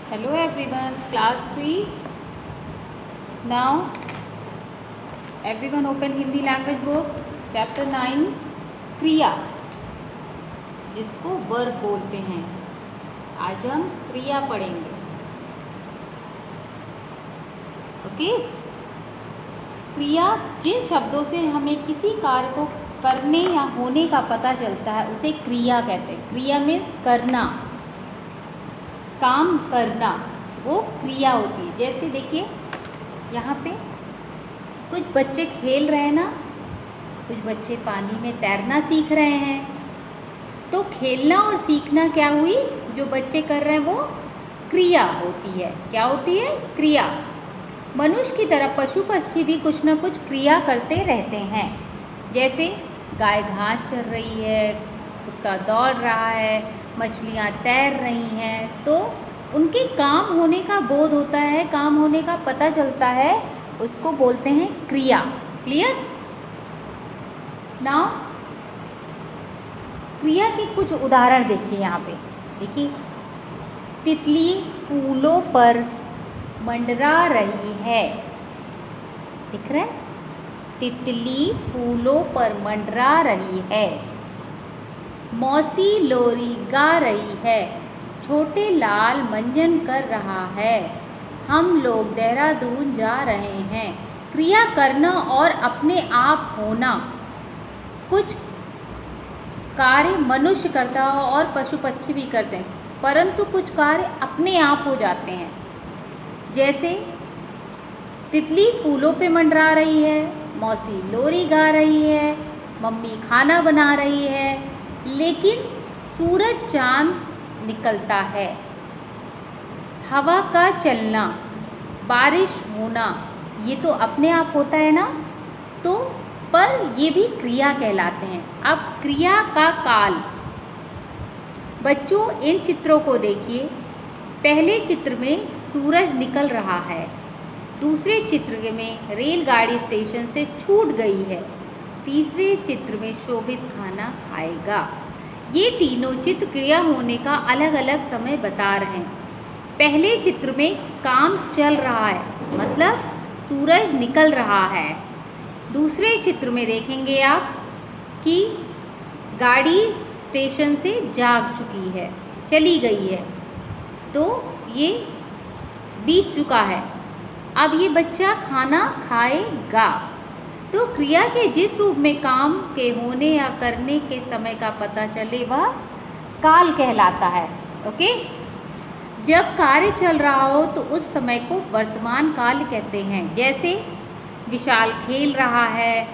Hello everyone, class 3. Now everyone open Hindi language book, chapter 9, क्रिया, जिसको verb बोलते हैं। आज हम क्रिया पढ़ेंगे। ओके। क्रिया जिन शब्दों से हमें किसी कार्य को करने या होने का पता चलता है उसे क्रिया कहते हैं। क्रिया मीन्स करना, काम करना, वो क्रिया होती है। जैसे देखिए यहाँ पे कुछ बच्चे खेल रहे हैं ना, कुछ बच्चे पानी में तैरना सीख रहे हैं। तो खेलना और सीखना क्या हुई, जो बच्चे कर रहे हैं वो क्रिया होती है। क्या होती है? क्रिया। मनुष्य की तरह पशु पक्षी भी कुछ ना कुछ क्रिया करते रहते हैं। जैसे गाय घास चर रही है, कुत्ता दौड़ रहा है, मछलियाँ तैर रही हैं। तो उनके काम होने का बोध होता है, काम होने का पता चलता है, उसको बोलते हैं क्रिया। क्लियर? नाउ क्रिया के कुछ उदाहरण देखिए। यहाँ पे देखिए, तितली फूलों पर मंडरा रही है। दिख रहा है? तितली फूलों पर मंडरा रही है। मौसी लोरी गा रही है। छोटे लाल मंजन कर रहा है। हम लोग देहरादून जा रहे हैं। क्रिया करना और अपने आप होना। कुछ कार्य मनुष्य करता हो और पशु पक्षी भी करते हैं, परंतु कुछ कार्य अपने आप हो जाते हैं। जैसे तितली फूलों पे मंडरा रही है, मौसी लोरी गा रही है, मम्मी खाना बना रही है, लेकिन सूरज चांद निकलता है। हवा का चलना, बारिश होना, ये तो अपने आप होता है ना, तो पर ये भी क्रिया कहलाते हैं। अब क्रिया का काल। बच्चों इन चित्रों को देखिए। पहले चित्र में सूरज निकल रहा है, दूसरे चित्र में रेलगाड़ी स्टेशन से छूट गई है, तीसरे चित्र में शोभित खाना खाएगा। ये तीनों चित्र क्रिया होने का अलग अलग समय बता रहे हैं। पहले चित्र में काम चल रहा है, मतलब सूरज निकल रहा है। दूसरे चित्र में देखेंगे आप कि गाड़ी स्टेशन से जाग चुकी है, चली गई है, तो ये बीत चुका है। अब ये बच्चा खाना खाएगा। तो क्रिया के जिस रूप में काम के होने या करने के समय का पता चले वह काल कहलाता है। ओके। जब कार्य चल रहा हो तो उस समय को वर्तमान काल कहते हैं। जैसे विशाल खेल रहा है,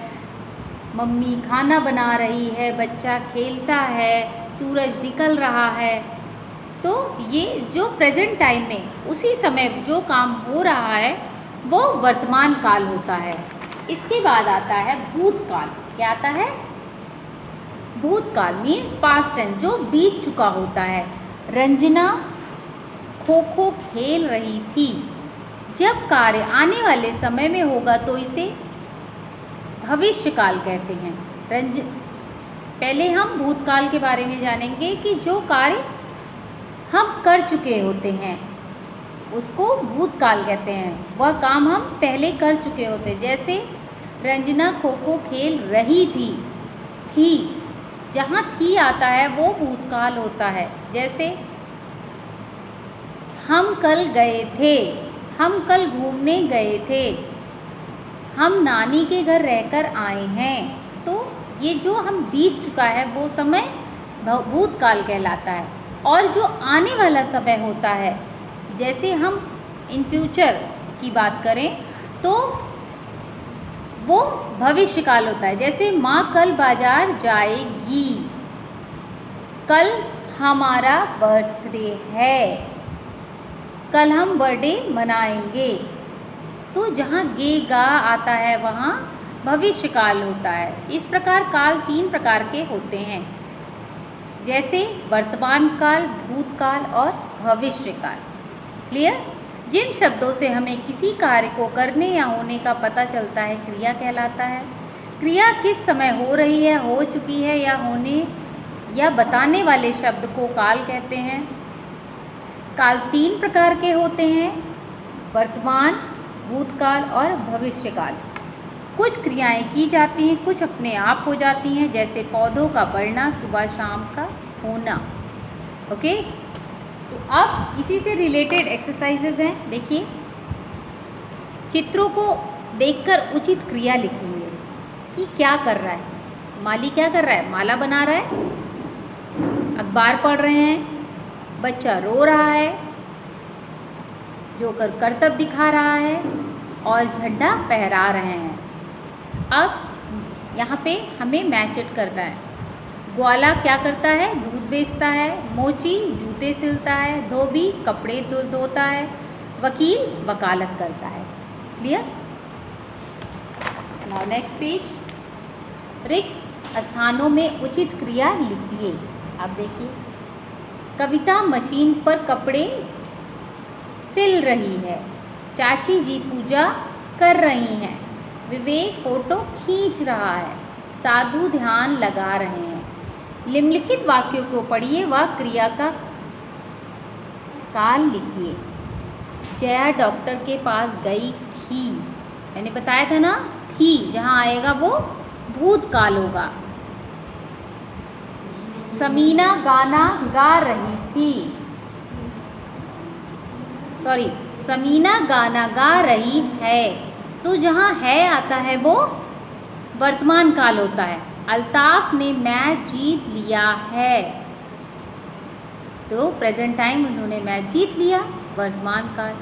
मम्मी खाना बना रही है, बच्चा खेलता है, सूरज निकल रहा है। तो ये जो प्रेजेंट टाइम में उसी समय जो काम हो रहा है वो वर्तमान काल होता है। इसके बाद आता है भूतकाल। क्या आता है? भूतकाल मीन्स पास्ट टेंस, जो बीत चुका होता है। रंजना खो खो खेल रही थी। जब कार्य आने वाले समय में होगा तो इसे भविष्यकाल कहते हैं। पहले हम भूतकाल के बारे में जानेंगे कि जो कार्य हम कर चुके होते हैं उसको भूतकाल कहते हैं। वह काम हम पहले कर चुके होते हैं। जैसे रंजना खो खो खेल रही थी, जहाँ थी आता है वो भूतकाल होता है। जैसे हम कल गए थे, हम कल घूमने गए थे, हम नानी के घर रहकर आए हैं। तो ये जो हम बीत चुका है वो समय भूतकाल कहलाता है। और जो आने वाला समय होता है, जैसे हम इन फ्यूचर की बात करें तो वो भविष्यकाल होता है। जैसे माँ कल बाजार जाएगी, कल हमारा बर्थडे है, कल हम बर्थडे मनाएंगे। तो जहाँ गे गा आता है वहाँ भविष्यकाल होता है। इस प्रकार काल 3 प्रकार के होते हैं, जैसे वर्तमान काल, भूतकाल और भविष्यकाल। क्लियर? जिन शब्दों से हमें किसी कार्य को करने या होने का पता चलता है क्रिया कहलाता है। क्रिया किस समय हो रही है, हो चुकी है या होने या बताने वाले शब्द को काल कहते हैं। काल 3 प्रकार के होते हैं, वर्तमान, भूतकाल और भविष्यकाल। कुछ क्रियाएं की जाती हैं, कुछ अपने आप हो जाती हैं, जैसे पौधों का बढ़ना, सुबह शाम का होना। ओके, तो अब इसी से रिलेटेड एक्सरसाइजेज हैं। देखिए, चित्रों को देखकर उचित क्रिया लिखेंगे कि क्या कर रहा है। माली क्या कर रहा है? माला बना रहा है, अखबार पढ़ रहे हैं, बच्चा रो रहा है, जोकर करतब दिखा रहा है और झंडा फहरा रहे हैं। अब यहाँ पे हमें मैच इट करना है। ग्वाला क्या करता है? दूध बेचता है। मोची जूते सिलता है। धोबी कपड़े धोता है। वकील वकालत करता है। क्लियर? Now next page. रिक्त स्थानों में उचित क्रिया लिखिए। अब देखिए, कविता मशीन पर कपड़े सिल रही है। चाची जी पूजा कर रही हैं। विवेक फोटो खींच रहा है। साधु ध्यान लगा रहे हैं। निम्नलिखित वाक्यों को पढ़िए व क्रिया का काल लिखिए। जया डॉक्टर के पास गई थी। मैंने बताया था ना, थी जहाँ आएगा वो भूतकाल होगा। समीना गाना गा रही थी। सॉरी, समीना गाना गा रही है। तो जहाँ है आता है वो वर्तमान काल होता है। अल्ताफ ने मैच जीत लिया है। तो प्रेजेंट टाइम उन्होंने मैच जीत लिया, वर्तमान काल।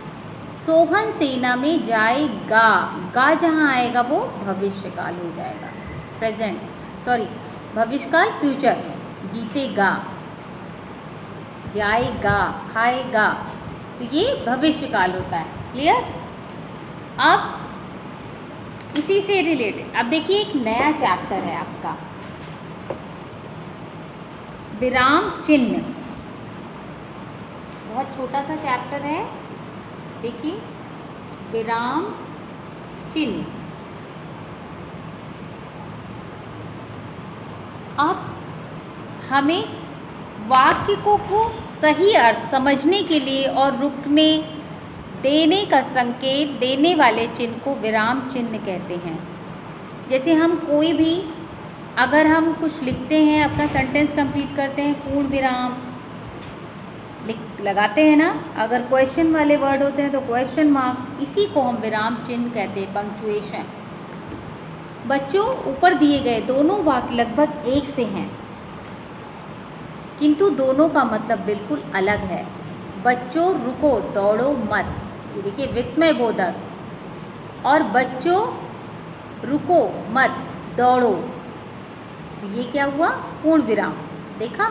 सोहन सेना में जाएगा। गा जहाँ आएगा वो भविष्य काल हो जाएगा। प्रेजेंट, सॉरी, भविष्य काल फ्यूचर। जीतेगा, जाएगा, खाएगा, तो ये भविष्य काल होता है। क्लियर? अब इसी से रिलेटेड अब देखिए, एक नया चैप्टर है आपका, विराम चिन्ह। बहुत छोटा सा चैप्टर है। देखिए, विराम चिन्ह। अब हमें वाक्य को सही अर्थ समझने के लिए और रुकने देने का संकेत देने वाले चिन्ह को विराम चिन्ह कहते हैं। जैसे हम कोई भी अगर हम कुछ लिखते हैं, अपना सेंटेंस कंप्लीट करते हैं, पूर्ण विराम लगाते हैं ना। अगर क्वेश्चन वाले वर्ड होते हैं तो क्वेश्चन मार्क, इसी को हम विराम चिन्ह कहते हैं, पंक्चुएशन। बच्चों, ऊपर दिए गए दोनों वाक्य लगभग एक से हैं, किंतु दोनों का मतलब बिल्कुल अलग है। बच्चों रुको, दौड़ो मत, ये देखिए विस्मय बोधक, और बच्चों रुको मत, दौड़ो, तो ये क्या हुआ? पूर्ण विराम। देखा?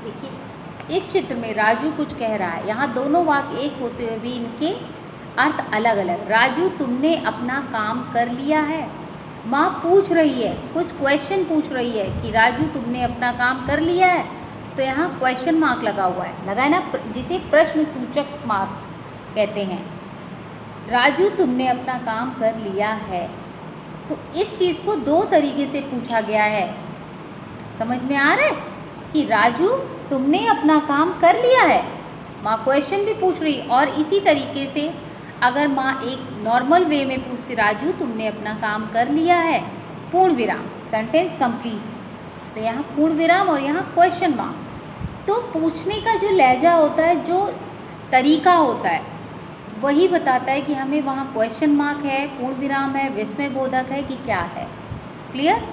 देखिए, इस चित्र में राजू कुछ कह रहा है। यहाँ दोनों वाक्य एक होते हुए भी इनके अर्थ अलग अलग। राजू, तुमने अपना काम कर लिया है। माँ पूछ रही है, कुछ क्वेश्चन पूछ रही है कि राजू तुमने अपना काम कर लिया है, तो यहाँ क्वेश्चन मार्क लगा हुआ है, लगा है ना, जिसे प्रश्न सूचक मार्क कहते हैं। राजू तुमने अपना काम कर लिया है, तो इस चीज़ को दो तरीके से पूछा गया है। समझ में आ रहा है कि राजू तुमने अपना काम कर लिया है, माँ क्वेश्चन भी पूछ रही, और इसी तरीके से अगर माँ एक नॉर्मल वे में पूछती, राजू तुमने अपना काम कर लिया है, पूर्ण विराम, सेंटेंस कंप्लीट, तो यहाँ पूर्ण विराम और यहाँ क्वेश्चन मार्क। तो पूछने का जो लहजा होता है, जो तरीका होता है, वही बताता है कि हमें वहाँ क्वेश्चन मार्क है, पूर्ण विराम है, विस्मय बोधक है कि क्या है। क्लियर?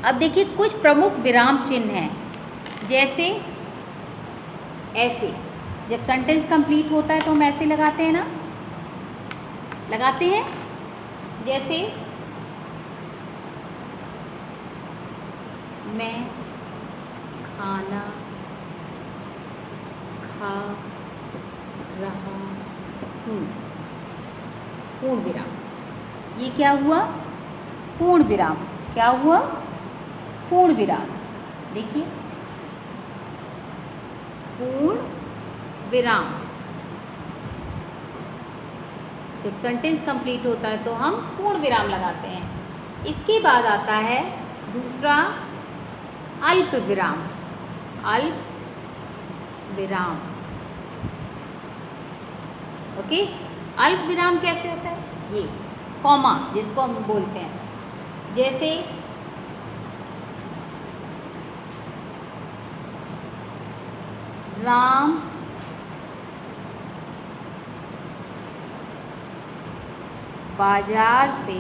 अब देखिए, कुछ प्रमुख विराम चिन्ह हैं, जैसे ऐसे। जब सेंटेंस कंप्लीट होता है तो हम ऐसे लगाते हैं ना, लगाते हैं। जैसे मैं खाना खा रहा हूँ, पूर्ण विराम। ये क्या हुआ? पूर्ण विराम। क्या हुआ? पूर्ण विराम। देखिए, पूर्ण विराम। जब सेंटेंस कंप्लीट होता है तो हम पूर्ण विराम लगाते हैं। इसके बाद आता है दूसरा अल्प विराम, अल्प विराम। ओके, अल्प विराम कैसे होता है? ये कॉमा जिसको हम बोलते हैं, जैसे राम बाजार से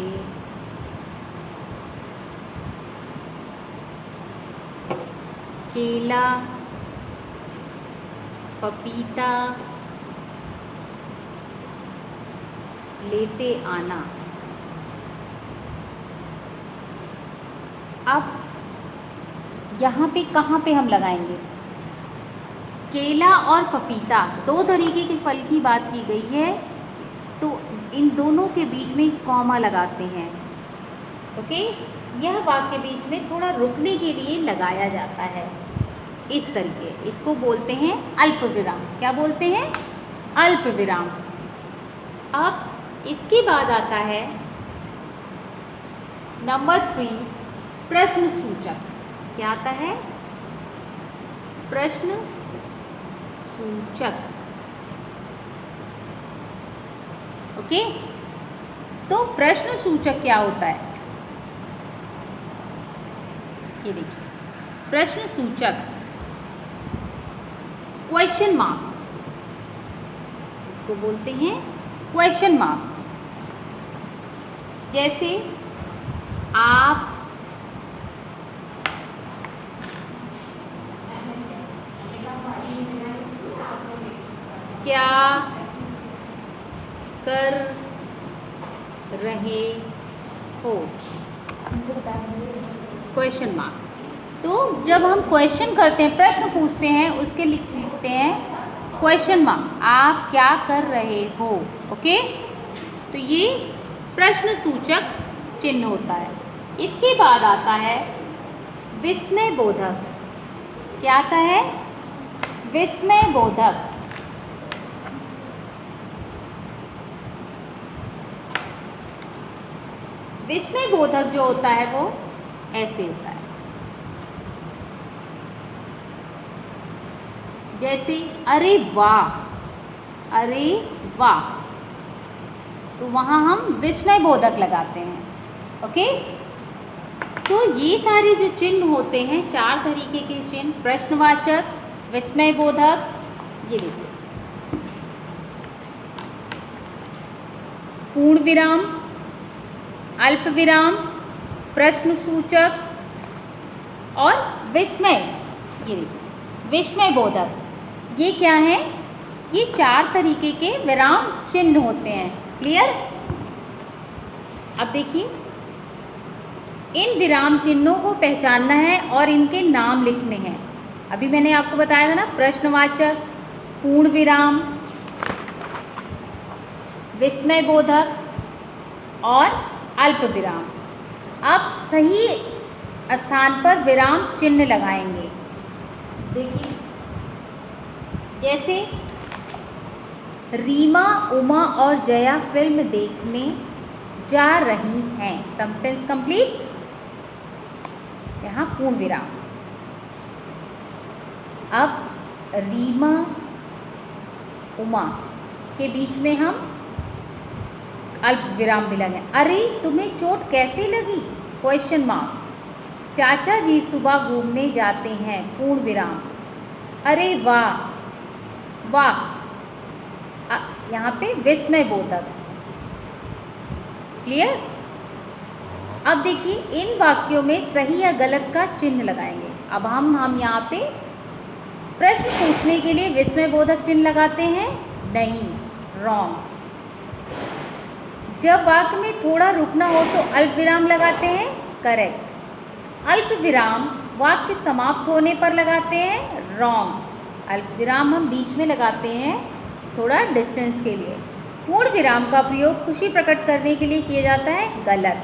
केला पपीता लेते आना। अब यहाँ पे कहाँ पे हम लगाएंगे? केला और पपीता दो तरीके के फल की बात की गई है, तो इन दोनों के बीच में कॉमा लगाते हैं। ओके, यह वाक्य बीच में थोड़ा रुकने के लिए लगाया जाता है इस तरीके, इसको बोलते हैं अल्प विराम। क्या बोलते हैं? अल्प विराम। अब इसके बाद आता है नंबर 3, प्रश्न सूचक। क्या आता है? प्रश्न सूचक। ओके, तो प्रश्न सूचक क्या होता है? ये देखिए, प्रश्न सूचक क्वेश्चन मार्क, इसको बोलते हैं क्वेश्चन मार्क। जैसे आप क्या कर रहे हो? Question mark. तो जब हम क्वेश्चन करते हैं, प्रश्न पूछते हैं, उसके लिखते हैं क्वेश्चन मार्क, आप क्या कर रहे हो। ओके, तो ये प्रश्न सूचक चिन्ह होता है। इसके बाद आता है विस्मय बोधक। क्या आता है? विस्मय बोधक। विस्मय बोधक जो होता है वो ऐसे होता है, जैसे अरे वाह, अरे वाह, तो वहाँ हम विस्मय बोधक लगाते हैं। ओके, तो ये सारे जो चिन्ह होते हैं, 4 तरीके के चिन्ह, प्रश्नवाचक, विस्मय बोधक, ये देखिए, पूर्ण विराम, अल्प विराम, प्रश्न सूचक और विस्मय। ये देखिए, विस्मय बोधक। ये क्या है? ये 4 तरीके के विराम चिन्ह होते हैं। क्लियर? अब देखिए, इन विराम चिन्हों को पहचानना है और इनके नाम लिखने हैं। अभी मैंने आपको बताया था ना, प्रश्नवाचक, पूर्ण विराम, विस्मय बोधक और अल्प विराम। अब सही स्थान पर विराम चिन्ह लगाएंगे। देखिए, जैसे रीमा, उमा और जया फिल्म देखने जा रही हैं। Sentence complete. यहाँ पूर्ण विराम। अब रीमा, उमा के बीच में हम अल्प विराम भी लगाएं। अरे तुम्हें चोट कैसे लगी? Question mark. चाचा जी सुबह घूमने जाते हैं। पूर्ण विराम। अरे वाह, वाह, यहाँ पे विस्मय बोधक। क्लियर? अब देखिए, इन वाक्यों में सही या गलत का चिन्ह लगाएंगे। अब हम यहाँ पे प्रश्न पूछने के लिए विस्मय बोधक चिन्ह लगाते हैं? नहीं, रॉन्ग। जब वाक्य में थोड़ा रुकना हो तो अल्प विराम लगाते हैं? करेक्ट। अल्प विराम वाक्य समाप्त होने पर लगाते हैं? रॉन्ग। अल्प विराम हम बीच में लगाते हैं, थोड़ा डिस्टेंस के लिए। पूर्ण विराम का प्रयोग खुशी प्रकट करने के लिए किया जाता है? गलत।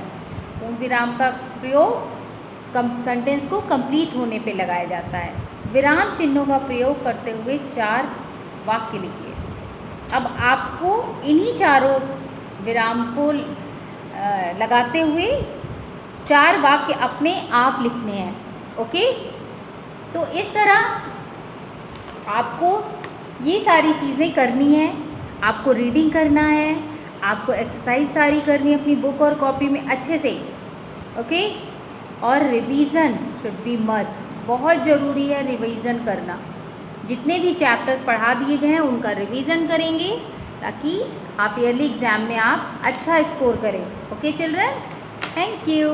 पूर्ण विराम का प्रयोग सेंटेंस को कंप्लीट होने पे लगाया जाता है। विराम चिन्हों का प्रयोग करते हुए 4 वाक्य लिखिए। अब आपको इन्हीं चारों विराम को लगाते हुए 4 वाक्य अपने आप लिखने हैं। ओके, तो इस तरह आपको ये सारी चीज़ें करनी है, आपको रीडिंग करना है, आपको एक्सरसाइज सारी करनी है अपनी बुक और कॉपी में अच्छे से, ओके। और रिवीजन शुड बी मस्ट, बहुत ज़रूरी है रिवीजन करना। जितने भी चैप्टर्स पढ़ा दिए गए हैं उनका रिवीजन करेंगे ताकि हाफ ईयरली एग्ज़ाम में आप अच्छा स्कोर करें। Okay children, thank you.